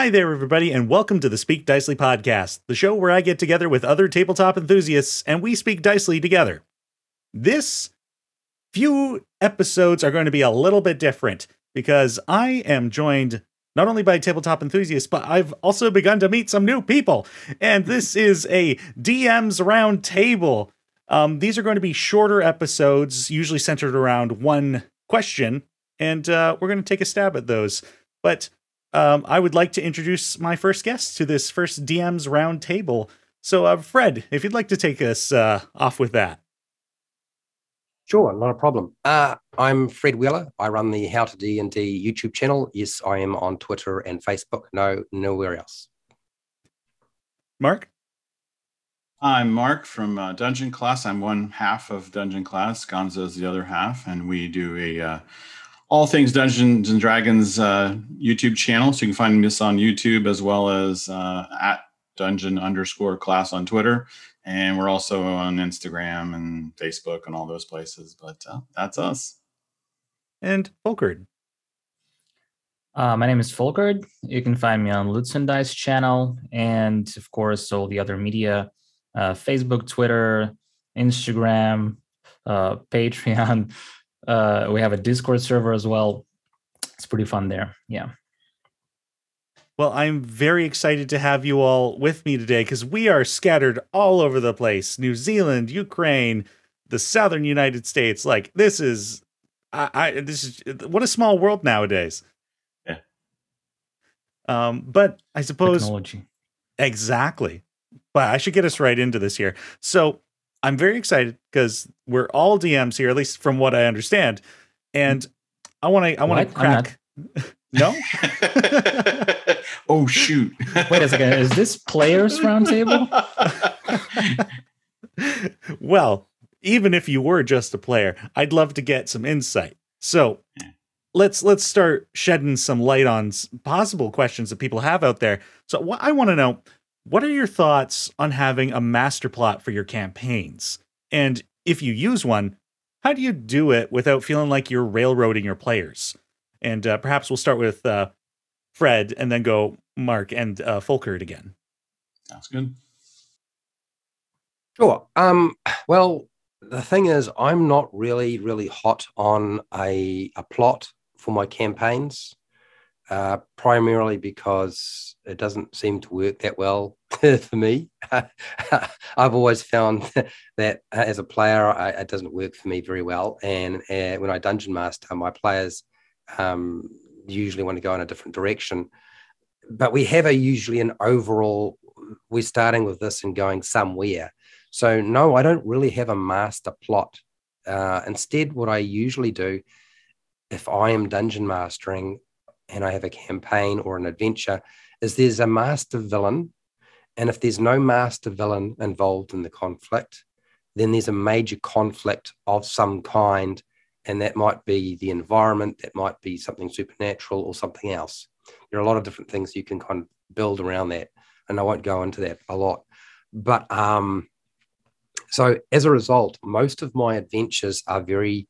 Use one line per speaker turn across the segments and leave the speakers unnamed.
Hi there, everybody, and welcome to the Speak Dicely podcast, the show where I get together with other tabletop enthusiasts and we speak Dicely together. This few episodes are going to be a little bit different because I am joined not only by tabletop enthusiasts, but I've also begun to meet some new people. And this is a DM's round table. These are going to be shorter episodes, usually centered around one question, and we're going to take a stab at those. But I would like to introduce my first guest to this first DM's round table. So, Fred, if you'd like to take us off with that.
Sure, not a problem. I'm Fred Wheeler. I run the How to D&D YouTube channel. Yes, I am on Twitter and Facebook. No, nowhere else.
Mark?
I'm Mark from Dungeon Class. I'm one half of Dungeon Class. Gonzo's the other half, and we do a all things Dungeons and Dragons YouTube channel. So you can find us on YouTube as well as at Dungeon_Class on Twitter. And we're also on Instagram and Facebook and all those places. But that's us.
And Folkard.
My name is Folkard. You can find me on Lutes Dice channel. And of course, all the other media, Facebook, Twitter, Instagram, Patreon. We have a Discord server as well. It's pretty fun there. Yeah.
Well, I'm very excited to have you all with me today because we are scattered all over the place. New Zealand, Ukraine, the southern United States. Like, this is what a small world nowadays.
Yeah.
But I suppose
Technology.
Exactly. But I should get us right into this here. So I'm very excited because we're all DMs here, at least from what I understand. And I want to crack. No?
Oh, shoot.
Wait a second. Is this players roundtable?
Well, even if you were just a player, I'd love to get some insight. So let's start shedding some light on possible questions that people have out there. So what I want to know, what are your thoughts on having a master plot for your campaigns? And if you use one, how do you do it without feeling like you're railroading your players? And perhaps we'll start with Fred and then go Mark and Folkard again.
Sounds good.
Sure. Well, the thing is, I'm not really hot on a plot for my campaigns, primarily because it doesn't seem to work that well for me. I've always found that as a player, it doesn't work for me very well. And when I dungeon master, my players usually want to go in a different direction, but we have usually an overall, we're starting with this and going somewhere. So no, I don't really have a master plot. Instead, what I usually do, if I am dungeon mastering and I have a campaign or an adventure, is there's a master villain. And if there's no master villain involved in the conflict, then there's a major conflict of some kind. And that might be the environment, that might be something supernatural or something else. There are a lot of different things you can kind of build around that. And I won't go into that a lot. But so as a result, most of my adventures are very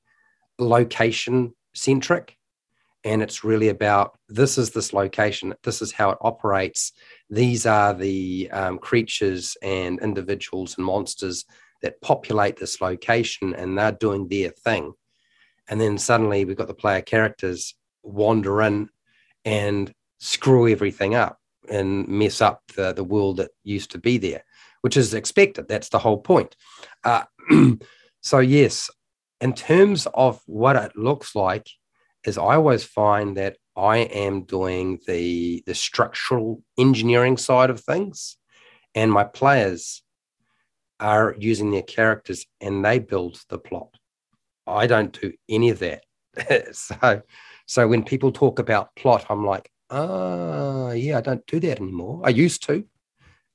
location centric. And it's really about, this is this location, this is how it operates. These are the creatures and individuals and monsters that populate this location, and they're doing their thing. And then suddenly we've got the player characters wander in and screw everything up and mess up the world that used to be there, which is expected. That's the whole point. So yes, in terms of what it looks like, is I always find that I am doing the structural engineering side of things, and my players are using their characters and they build the plot. I don't do any of that. So when people talk about plot, I'm like, yeah, I don't do that anymore. I used to,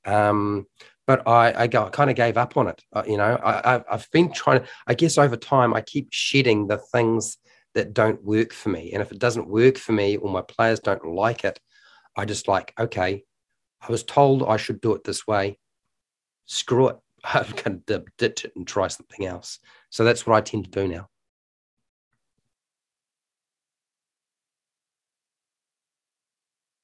but I kind of gave up on it. I've been trying to, I guess over time, I keep shedding the things that don't work for me. And if it doesn't work for me or my players don't like it, I just like, okay, I was told I should do it this way. Screw it. I'm going to ditch it and try something else. So that's what I tend to do now.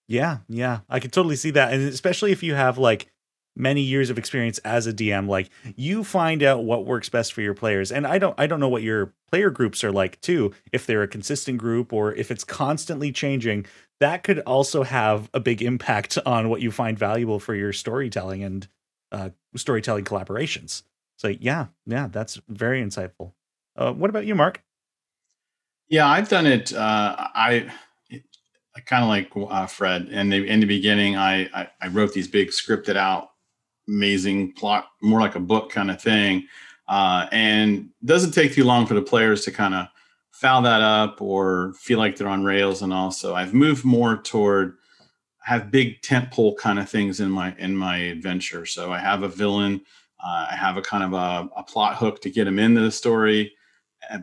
Yeah, yeah. I could totally see that. And especially if you have like many years of experience as a DM, like you find out what works best for your players. And I don't know what your player groups are like too, if they're a consistent group or if it's constantly changing. That could also have a big impact on what you find valuable for your storytelling and storytelling collaborations. So yeah, that's very insightful. What about you, Mark?
Yeah, I've done it. I kind of like Fred. In the beginning, I wrote these big scripted out, amazing plot, more like a book kind of thing. And it doesn't take too long for the players to kind of foul that up or feel like they're on rails. And also, I've moved more toward have big tentpole kind of things in my adventure. So I have a villain, I have a kind of a plot hook to get him into the story,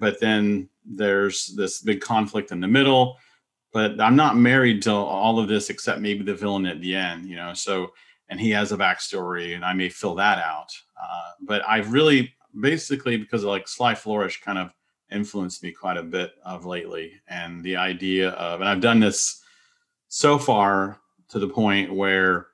but then there's this big conflict in the middle. But I'm not married to all of this except maybe the villain at the end, you know. So, and he has a backstory, and I may fill that out. But I've really, basically, because of like Sly Flourish, kind of influenced me quite a bit of lately, and the idea of, and I've done this so far to the point where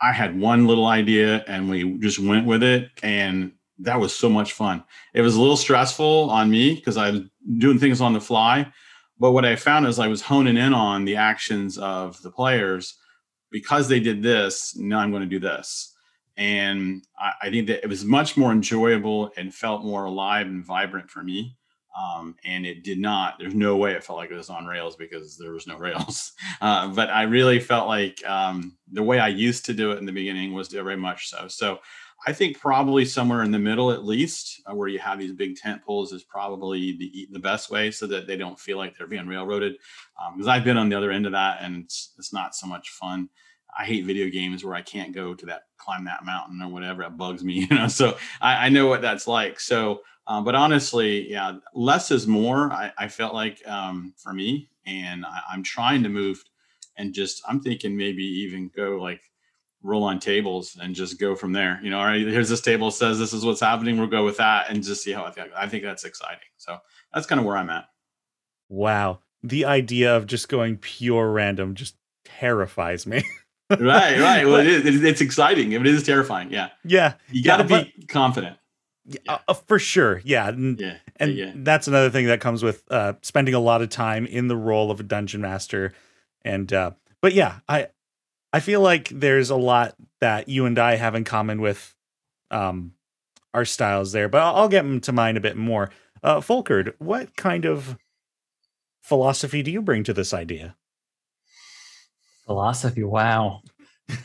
I had one little idea and we just went with it, and that was so much fun. It was a little stressful on me because I was doing things on the fly. But what I found is I was honing in on the actions of the players. Because they did this, now I'm going to do this. And I think that it was much more enjoyable and felt more alive and vibrant for me. And it did not, there's no way it felt like it was on rails because there was no rails. But I really felt like the way I used to do it in the beginning was very much so. So I think probably somewhere in the middle, at least, where you have these big tent poles is probably the best way, so that they don't feel like they're being railroaded. Because I've been on the other end of that, and it's not so much fun. I hate video games where I can't go to climb that mountain or whatever. It bugs me, you know. So I know what that's like. So, but honestly, yeah, less is more. I felt like for me, and I'm trying to move, and I'm thinking maybe even go like roll on tables and just go from there. You know, all right, here's this table says this is what's happening. We'll go with that and just see how I think that's exciting. So that's kind of where I'm at.
Wow. The idea of just going pure random just terrifies me.
Right. Well, it's exciting. It is terrifying. Yeah.
Yeah.
You got to be confident.
Yeah. For sure. Yeah. And that's another thing that comes with spending a lot of time in the role of a dungeon master. And, but yeah, I feel like there's a lot that you and I have in common with our styles there, but I'll get to mine a bit more. Folkard, what kind of philosophy do you bring to this idea?
Philosophy, wow.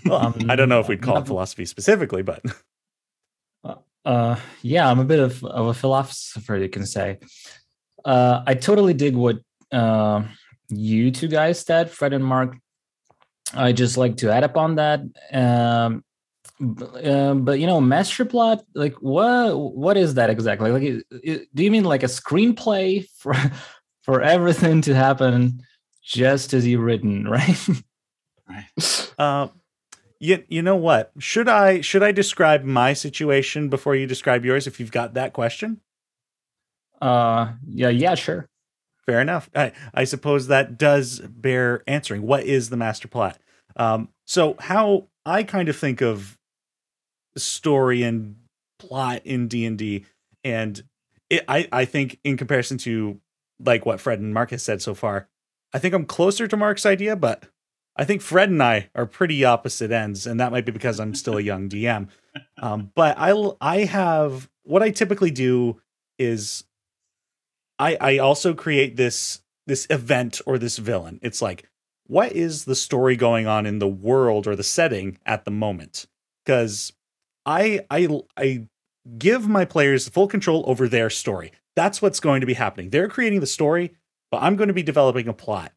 Well, I don't know if we'd call it philosophy specifically, but
yeah, I'm a bit of a philosopher, you can say. I totally dig what you two guys said, Fred and Mark. I just like to add up on that. But you know, master plot, like what is that exactly? Like, do you mean like a screenplay for everything to happen just as you've written, right?
Right.
You know what? Should I describe my situation before you describe yours, if you've got that question?
Yeah, sure.
Fair enough. I suppose that does bear answering. What is the master plot? So how I kind of think of story and plot in D&D, and I think in comparison to like what Fred and Mark has said so far, I think I'm closer to Mark's idea, but I think Fred and I are pretty opposite ends, and that might be because I'm still a young DM. But I have, what I typically do is I also create this event or this villain. It's like, what is the story going on in the world or the setting at the moment? Because I give my players full control over their story. That's what's going to be happening. They're creating the story, but I'm going to be developing a plot.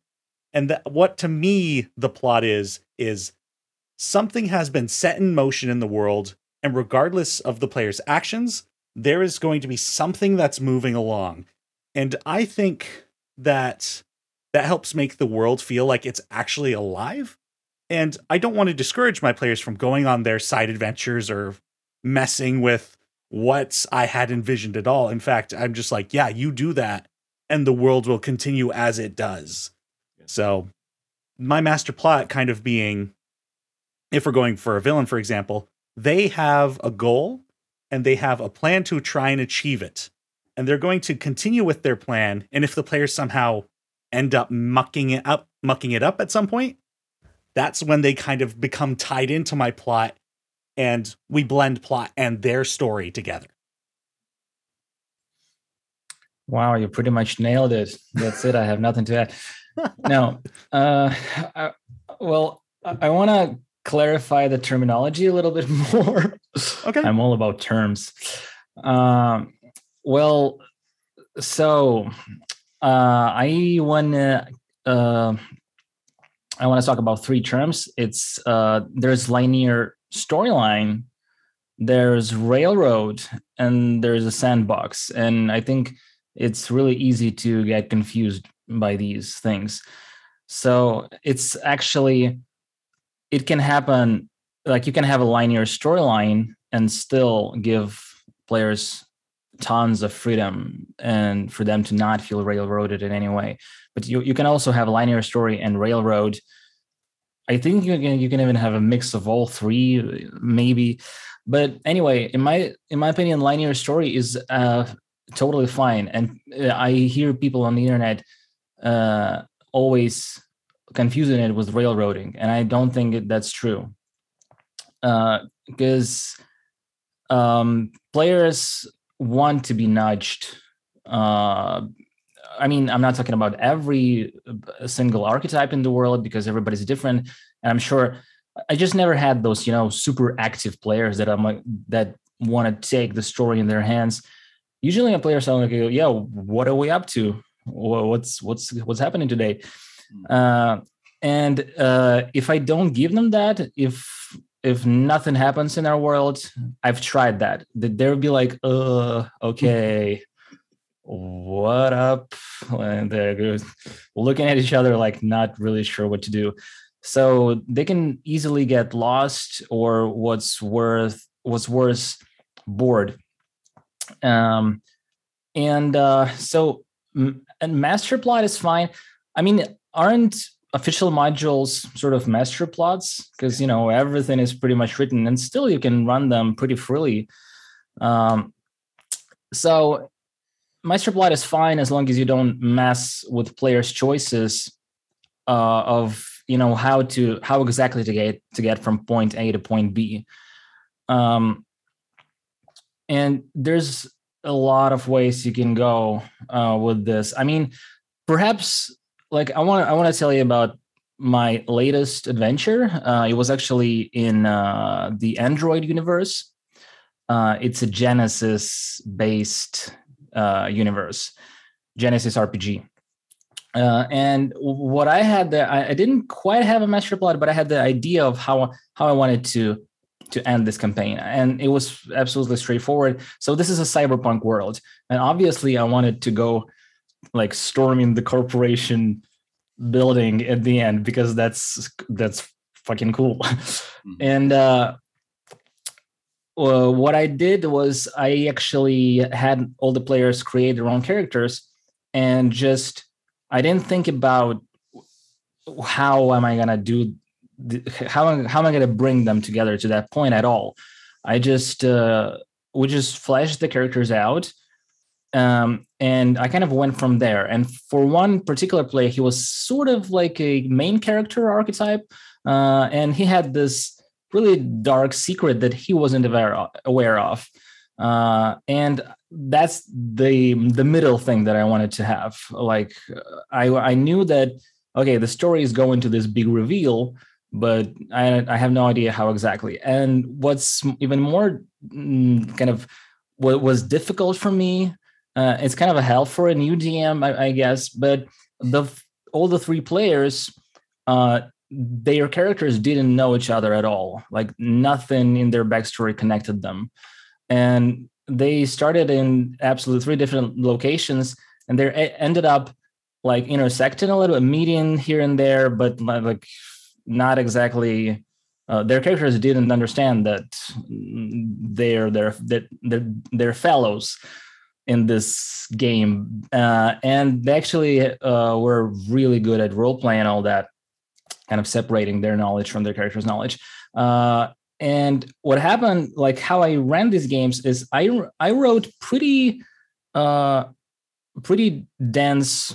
And what to me the plot is something has been set in motion in the world, and regardless of the player's actions, there is going to be something that's moving along. And I think that helps make the world feel like it's actually alive. And I don't want to discourage my players from going on their side adventures or messing with what I had envisioned at all. In fact, I'm just like, yeah, you do that, and the world will continue as it does. So my master plot kind of being, if we're going for a villain, for example, they have a goal and they have a plan to try and achieve it. And they're going to continue with their plan. And if the players somehow end up mucking it up at some point, that's when they kind of become tied into my plot, and we blend plot and their story together.
Wow, you pretty much nailed it. That's it. I have nothing to add. Now, I want to clarify the terminology a little bit more.
Okay.
I'm all about terms. I want to talk about three terms. It's there's linear storyline, there's railroad, and there's a sandbox. And I think it's really easy to get confused by these things. So it's actually, it can happen, like you can have a linear storyline and still give players tons of freedom and for them to not feel railroaded in any way. But you can also have a linear story and railroad. I think you can even have a mix of all three, maybe. But anyway, in my opinion, linear story is totally fine. And I hear people on the internet always confusing it with railroading, and I don't think that's true. Because players want to be nudged. I mean, I'm not talking about every single archetype in the world because everybody's different. And I'm sure I just never had those, super active players that that want to take the story in their hands. Usually a player sounds like, yeah, what are we up to? What's happening today? And if I don't give them that, if nothing happens in our world, I've tried that. They'll be like, okay, what up? And they're looking at each other like not really sure what to do. So they can easily get lost, or what's worse, bored. And master plot is fine. I mean, aren't official modules sort of master plots? Because, everything is pretty much written and still you can run them pretty freely. So master plot is fine as long as you don't mess with players' choices of, how exactly to get from point A to point B. And there's a lot of ways you can go with this. I mean, perhaps I want to tell you about my latest adventure. It was actually in the Android universe. It's a Genesis-based universe, Genesis RPG. And what I had there, I didn't quite have a master plot, but I had the idea of how I wanted to end this campaign. And it was absolutely straightforward. So this is a cyberpunk world. And obviously I wanted to go storming the corporation building at the end, because that's fucking cool. And what I did was I actually had all the players create their own characters, and I didn't think about how am I gonna do how am I gonna bring them together to that point at all. I just we just fleshed the characters out. And I kind of went from there. And for one particular player, he was sort of like a main character archetype. And he had this really dark secret that he wasn't aware of. And that's the middle thing that I wanted to have. I knew that, okay, the story is going to this big reveal, but I have no idea how exactly. And what's even more kind of what was difficult for me, it's kind of a hell for a new DM, I guess. But all the three players, their characters didn't know each other at all. Nothing in their backstory connected them, and they started in absolutely three different locations, and they ended up intersecting a little bit, meeting here and there, but not exactly. Their characters didn't understand that they're fellows in this game, and they actually were really good at role playing and all that. kind of separating their knowledge from their character's knowledge. And what happened, like how I ran these games, is I wrote pretty dense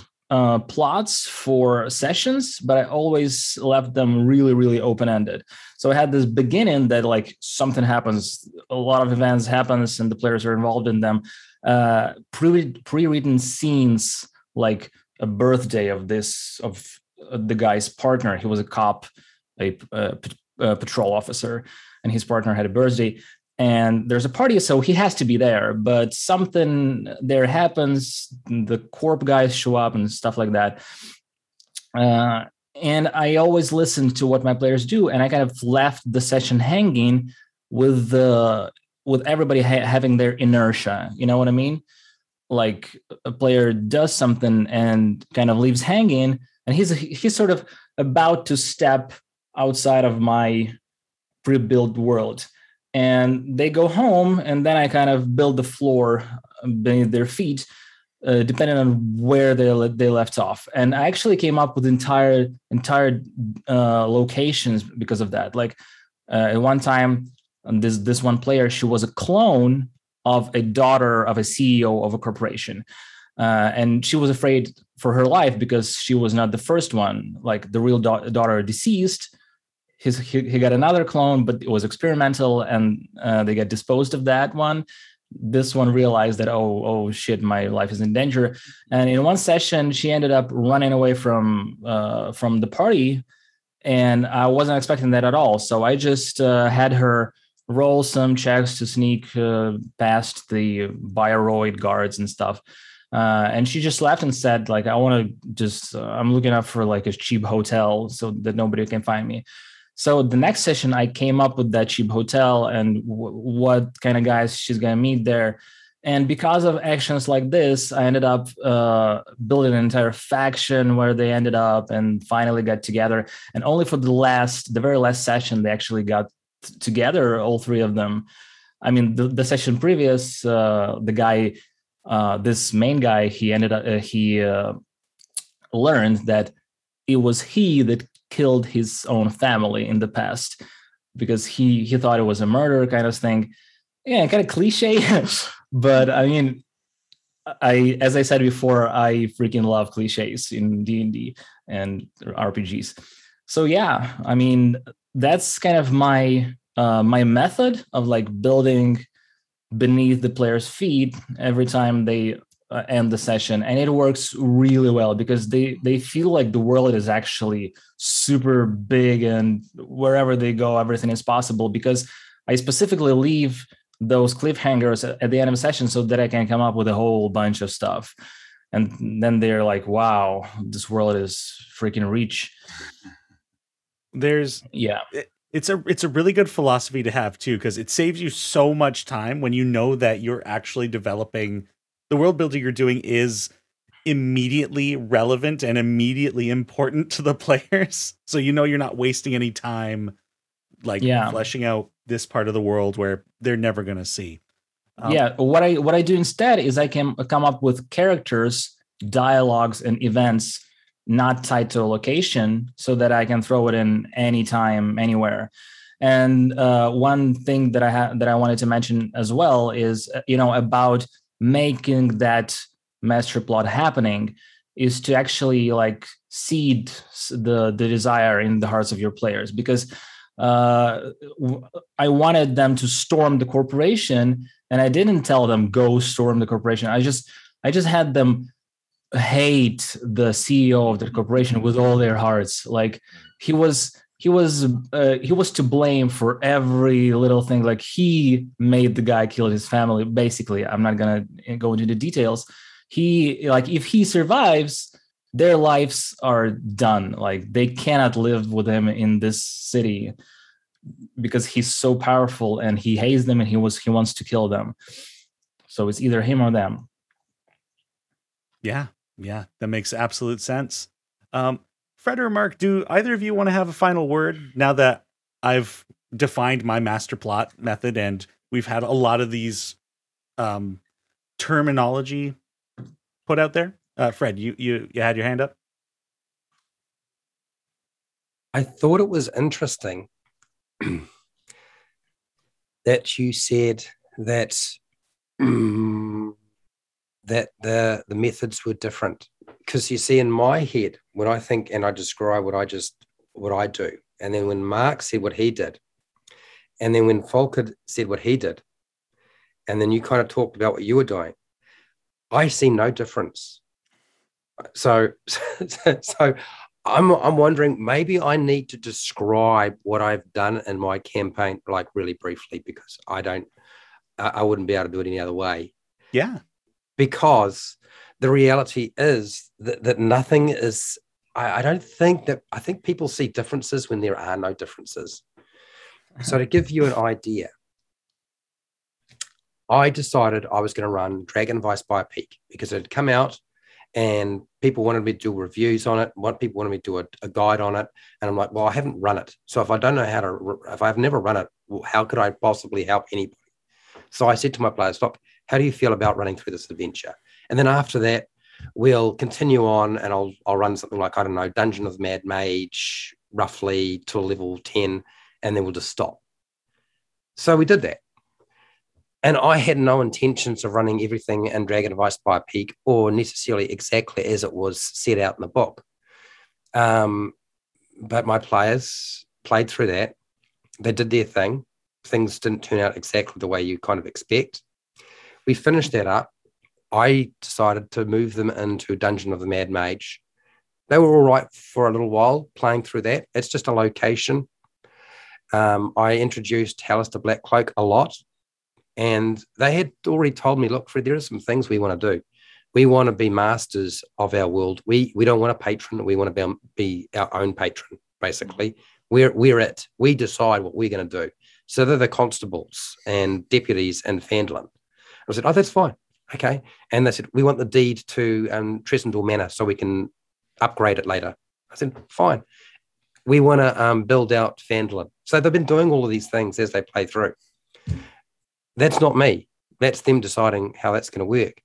plots for sessions, but I always left them really, really open-ended. So I had this beginning that like something happens, a lot of events happens, and the players are involved in them. Pre-written scenes, like a birthday of the guy's partner. He was a cop, a patrol officer, and his partner had a birthday. And there's a party, so he has to be there. But something there happens, the corp guys show up and stuff like that. And I always listen to what my players do, and I kind of left the session hanging with everybody having their inertia. You know what I mean? Like a player does something and kind of leaves hanging, and he's sort of about to step outside of my pre-built world. And they go home, and then I kind of build the floor beneath their feet, depending on where they left off. And I actually came up with entire locations because of that. Like at one time, this one player, she was a clone of a daughter of a CEO of a corporation, and she was afraid for her life because she was not the first one. Like the real daughter deceased. He got another clone, but it was experimental, and they got disposed of that one. This one realized that, oh shit, my life is in danger. And in one session, she ended up running away from the party, and I wasn't expecting that at all. So I just had her roll some checks to sneak past the Bioroid guards and stuff. And she just left and said, like, I want to just, I'm looking up for like a cheap hotel so that nobody can find me. So the next session, I came up with that cheap hotel and what kind of guys she's going to meet there. And because of actions like this, I ended up building an entire faction where they ended up and finally got together. And only for the very last session, they actually got together, all three of them. I mean, the session previous, the guy, this main guy, he learned that it was he that killed his own family in the past because he thought it was a murder kind of thing. Yeah, kind of cliche, but I mean, as I said before, I freaking love cliches in D&D and RPGs. So yeah, I mean, that's kind of my method of like building beneath the player's feet every time they end the session, and it works really well because they feel like the world is actually super big, and wherever they go, everything is possible. Because I specifically leave those cliffhangers at the end of a session so that I can come up with a whole bunch of stuff, and then they're like, "Wow, this world is freaking rich."
It's a really good philosophy to have too, because it saves you so much time when you know that you're actually developing. The world building you're doing is immediately relevant and immediately important to the players. So you know you're not wasting any time fleshing out this part of the world where they're never going to see.
What I do instead is I can come up with characters, dialogues, and events not tied to a location so that I can throw it in anytime, anywhere. And one thing that I wanted to mention as well is, about making that master plot happening is to actually like seed the desire in the hearts of your players, because I wanted them to storm the corporation, and I didn't tell them go storm the corporation. I just had them hate the CEO of the corporation with all their hearts. Like he was to blame for every little thing. Like he made the guy kill his family. Basically, I'm not gonna go into the details. If he survives, their lives are done. Like they cannot live with him in this city because he's so powerful and he hates them and he wants to kill them. So it's either him or them.
Yeah, that makes absolute sense. Fred or Mark, do either of you want to have a final word now that I've defined my master plot method and we've had a lot of these terminology put out there? Fred, you had your hand up?
I thought it was interesting that you said that that the methods were different, because you see, in my head, when I think and I describe what I do, and then when Mark said what he did, and then when Folkard said what he did, and then you kind of talked about what you were doing, I see no difference. So I'm wondering, maybe I need to describe what I've done in my campaign, like really briefly, because I wouldn't be able to do it any other way.
Yeah.
Because the reality is that nothing is, I think people see differences when there are no differences. So to give you an idea, I decided I was going to run Dragon Vice by a Peak because it had come out and people wanted me to do reviews on it. People wanted me to do a guide on it. And I'm like, well, I haven't run it. So if I don't know if I've never run it, well, how could I possibly help anybody? So I said to my players, look, how do you feel about running through this adventure? And then after that, we'll continue on and I'll run something like, I don't know, Dungeon of Mad Mage, roughly to level 10, and then we'll just stop. So we did that. And I had no intentions of running everything in Dragon Vice by a Peak or necessarily exactly as it was set out in the book. But my players played through that. They did their thing. Things didn't turn out exactly the way you kind of expect. We finished that up. I decided to move them into Dungeon of the Mad Mage. They were all right for a little while playing through that. It's just a location. I introduced Halaster Blackcloak a lot. And they had already told me, look, Fred, there are some things we want to do. We want to be masters of our world. We don't want a patron. We want to be our own patron, basically. We're it. We decide what we're going to do. So they're the constables and deputies in Fandolin. I said, oh, that's fine. Okay. And they said, we want the deed to Tresendal Manor so we can upgrade it later. I said, fine. We want to build out Fandolin. So they've been doing all of these things as they play through. That's not me. That's them deciding how that's going to work.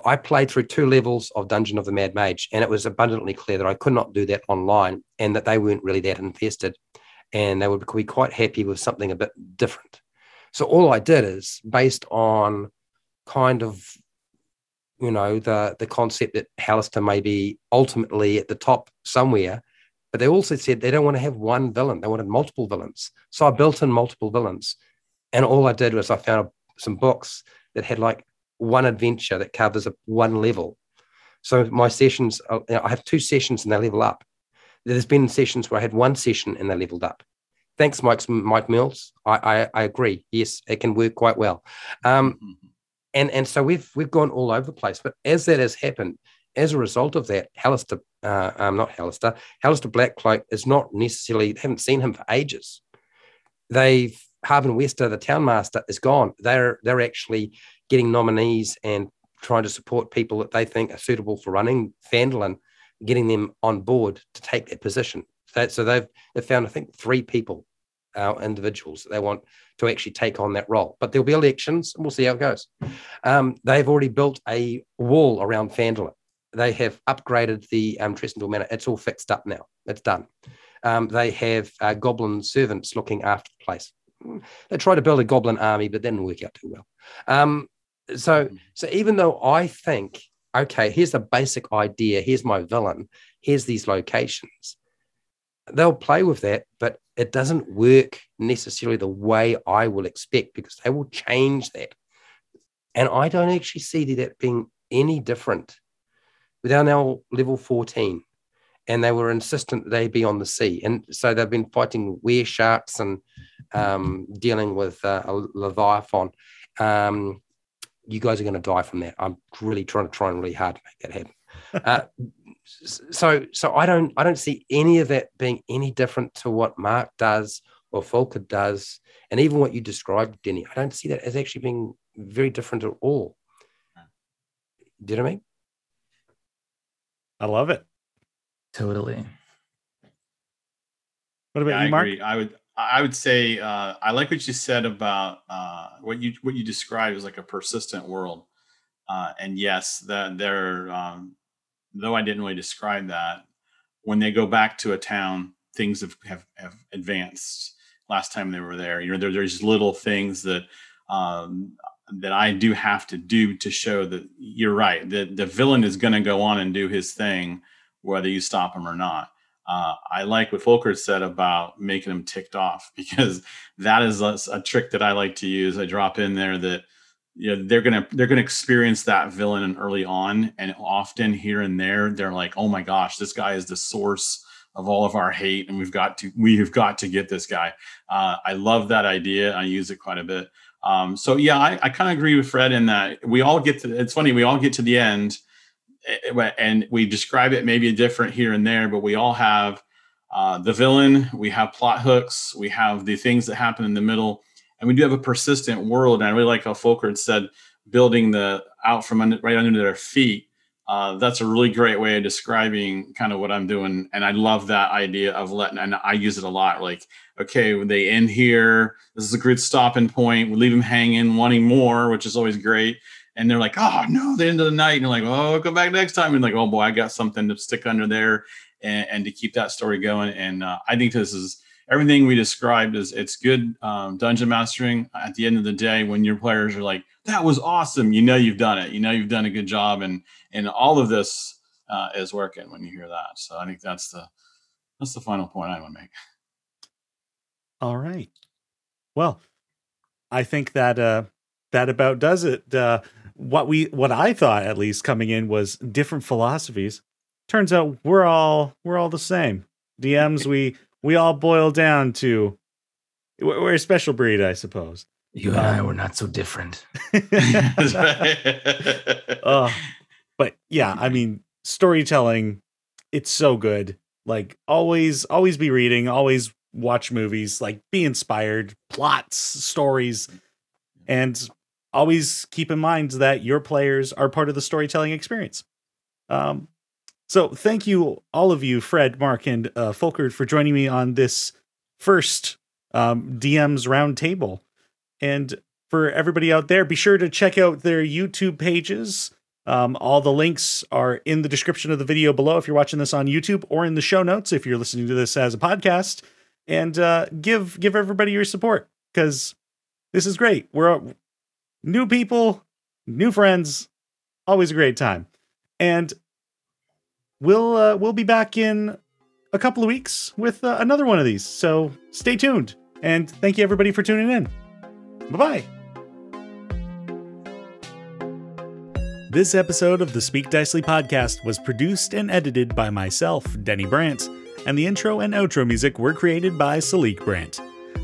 I played through 2 levels of Dungeon of the Mad Mage, and it was abundantly clear that I could not do that online and that they weren't really that invested, and they would be quite happy with something a bit different. So all I did is, based on kind of, you know, the concept that Halaster may be ultimately at the top somewhere, but they also said they don't want to have one villain. They wanted multiple villains. So I built in multiple villains. And all I did was I found some books that had like one adventure that covers one level. So my sessions, I have 2 sessions and they level up. There's been sessions where I had 1 session and they leveled up. Thanks, Mike Mills. I agree. Yes, it can work quite well. And so we've gone all over the place. But as that has happened, as a result of that, Halaster Blackcloak is not necessarily, haven't seen him for ages. Harvin Wester, the town master, is gone. They're actually getting nominees and trying to support people that they think are suitable for running Fandolin, getting them on board to take that position. So they've found, I think, 3 people, individuals that they want to actually take on that role. But there'll be elections, and we'll see how it goes. They've already built a wall around Fandolin. They have upgraded the Tresendal Manor. It's all fixed up now. It's done. They have goblin servants looking after the place. They tried to build a goblin army, but that didn't work out too well. So even though I think, okay, here's the basic idea, here's my villain, here's these locations, they'll play with that, but it doesn't work necessarily the way I will expect, because they will change that. And I don't actually see that being any different. They're now level 14. And they were insistent that they be on the sea. And so they've been fighting were sharks and dealing with a Leviathan. You guys are going to die from that. I'm really trying really hard to make that happen. So I don't see any of that being any different to what Mark does or Folkard does. And even what you described, Denny, I don't see that as actually being very different at all. Do you know what I mean?
I love it.
Totally.
What about you,
I
Mark?
agree. I would say I like what you said about what you described as like a persistent world. And yes, that there, though I didn't really describe that, when they go back to a town, things have advanced last time they were there. There's little things that that I do have to do to show that you're right. The villain is going to go on and do his thing, whether you stop him or not. I like what Folkard said about making them ticked off, because that is a trick that I like to use. I drop in there that they're gonna experience that villain early on, and often here and there they're like, oh my gosh, this guy is the source of all of our hate, and we've got to get this guy. I love that idea. I use it quite a bit. So yeah, I kind of agree with Fred in that it's funny, we all get to the end and we describe it maybe different here and there, but we all have the villain, we have plot hooks, we have the things that happen in the middle, and we do have a persistent world. And I really like how Folkard said, building out from right under their feet. That's a really great way of describing kind of what I'm doing. And I love that idea of and I use it a lot. Like, okay, when they end here, this is a good stopping point. We leave them hanging, wanting more, which is always great. And they're like, oh no, the end of the night. And you're like, oh, come back next time. And like, oh boy, I got something to stick under there and to keep that story going. And I think this is everything we described. It's good dungeon mastering. At the end of the day, when your players are like, that was awesome, you've done it. You've done a good job. And all of this is working when you hear that. So I think that's the final point I want to make.
All right. Well, I think that that about does it. What I thought, at least coming in, was different philosophies. Turns out we're all the same. DMs, we all boil down to we're a special breed, I suppose.
You and I were not so different.
But yeah, I mean, storytelling, it's so good. Like always be reading, always watch movies, like be inspired, plots, stories, and always keep in mind that your players are part of the storytelling experience. So thank you, all of you, Fred, Mark, and Folkard, for joining me on this first DM's Roundtable. And for everybody out there, be sure to check out their YouTube pages. All the links are in the description of the video below if you're watching this on YouTube, or in the show notes if you're listening to this as a podcast. And give everybody your support, because this is great. We're new people, new friends, always a great time. And we'll be back in a couple of weeks with another one of these. So stay tuned. And thank you, everybody, for tuning in. Bye-bye. This episode of the Speak Dicely podcast was produced and edited by myself, Teni Brant, and the intro and outro music were created by Teni Brant.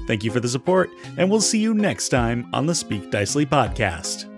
Thank you for the support, and we'll see you next time on the Speak Dicely podcast.